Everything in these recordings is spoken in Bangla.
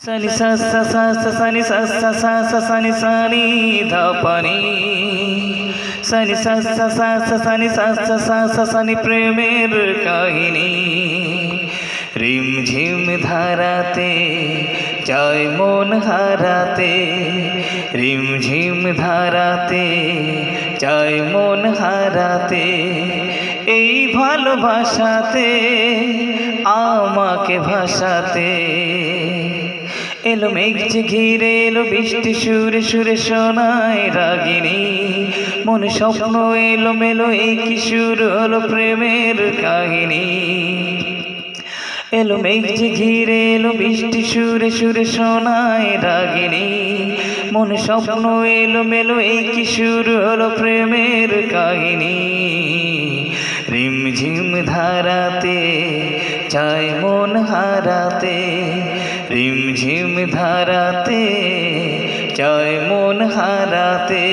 সনি সা সা সা সা সনি সা সা সা সা সনি সনি ধা পানি সনি সা সা সা সা সনি সা সা সা সা সনি প্রেমের কাহিনী রিম ঝিম ধারাতে যায় মন হারাতে রিম ঝিম ধারাতে যায় মন হারাতে এই ভালোবাসাতে আমাকে ভাসাতে এলো মেঘ যে ঘিরে এলো বৃষ্টি সুরে সুরে শোনায় রাগিনী মন স্বপ্ন এলো মেলো এই কিশোর হলো প্রেমের কাহিনী এলো মেঘ যে ঘিরে এলো বৃষ্টি সুরে সুরে শোনায় রাগিনী মন স্বপ্ন এলো মেলো এই কিশোর হলো প্রেমের কাহিনী রিম ঝিম ধারাতে চায় মন হারাতে রিম ঝিম ধারাতে চায় মন হারাতে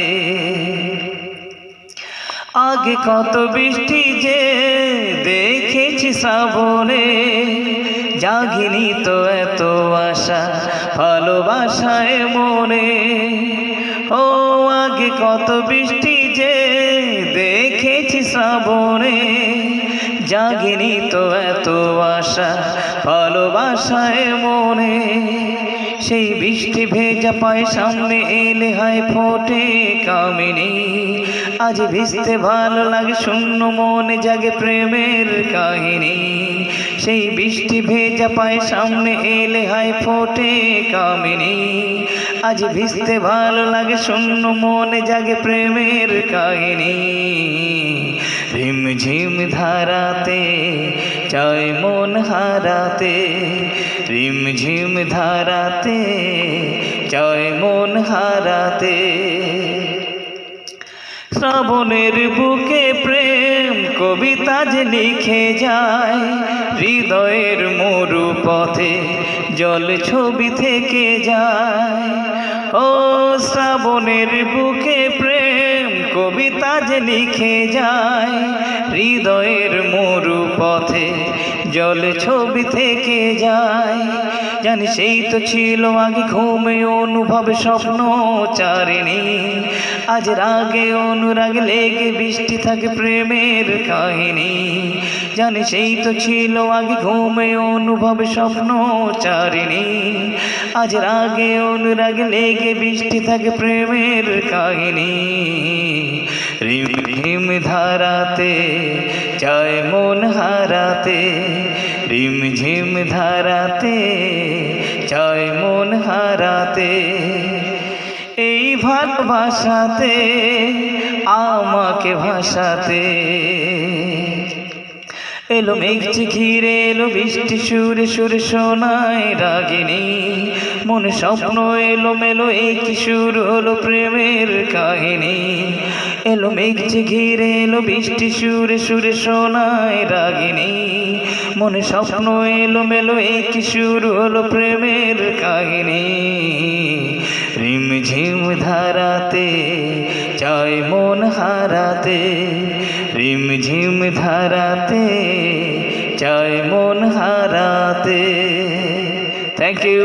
আগে কত বৃষ্টি যে দেখেছি শ্রাবণে জাগিনি তো এত আশা ভালোবাসায় মনে ও আগে কত বৃষ্টি যে দেখেছি শ্রাবণে জাগিনি তো এত আশা ভালোবাসায় মনে সেই বৃষ্টি ভেজা পায় সামনে এলে হয় ফোটে কামিনী আজ ভিজতে ভালো লাগে শূন্য মনে জাগে প্রেমের কাহিনী সেই বৃষ্টি ভেজা পায় সামনে এলে হয় ফোটে কামিনী আজ ভিজতে ভালো লাগে শূন্য মনে জাগে প্রেমের কাহিনী রিম ঝিম ধারাতে চায় মন হারাতে রিম ঝিম ধারাতে চায় মন হারাতে শ্রাবণের বুকে প্রেম কবিতা যে লিখে যায় হৃদয়ের মরু পথে জল ছবি থেকে যায় ও শ্রাবণের বুকে প্রেম কবিতা যে লিখে যায় হৃদয়ের মরু পথে জল ছবি থেকে যায় জানি সেই তো ছিল আগে ঘুমে অনুভব স্বপ্ন চারিণী আজ রাগে অনুরাগ লেগে বৃষ্টি থাকে প্রেমের কাহিনী জানি সেই তো ছিল আগে ঘুমে অনুভব স্বপ্ন চারিণী আজ রাগে অনুরাগ লেগে বৃষ্টি থাকে প্রেমের কাহিনী রিম ঝিম ধারাতে চায় মন হারাতে রিম ঝিম ধারাতে চায় মন হারাতে এই ভালোবাসাতে আমাকে ভাসাতে এলো মেঘ যে ঘিরে এলো বৃষ্টি সুরে সুরে শোনায় রাগিনী মন স্বপ্ন এলো মেলো এই কিশোর হলো প্রেমের কাহিনী এলো মেঘ যে ঘিরে এলো বৃষ্টি সুরে সুরে শোনায় রাগিনী মন স্বপ্ন এলো মেলো এই কিশোর হলো প্রেমের কাহিনী রিম ঝিম ধারাতে চায় মন হারাতে রিম ঝিম ধারাতে চায় মন হারাতে থ্যাংক ইউ।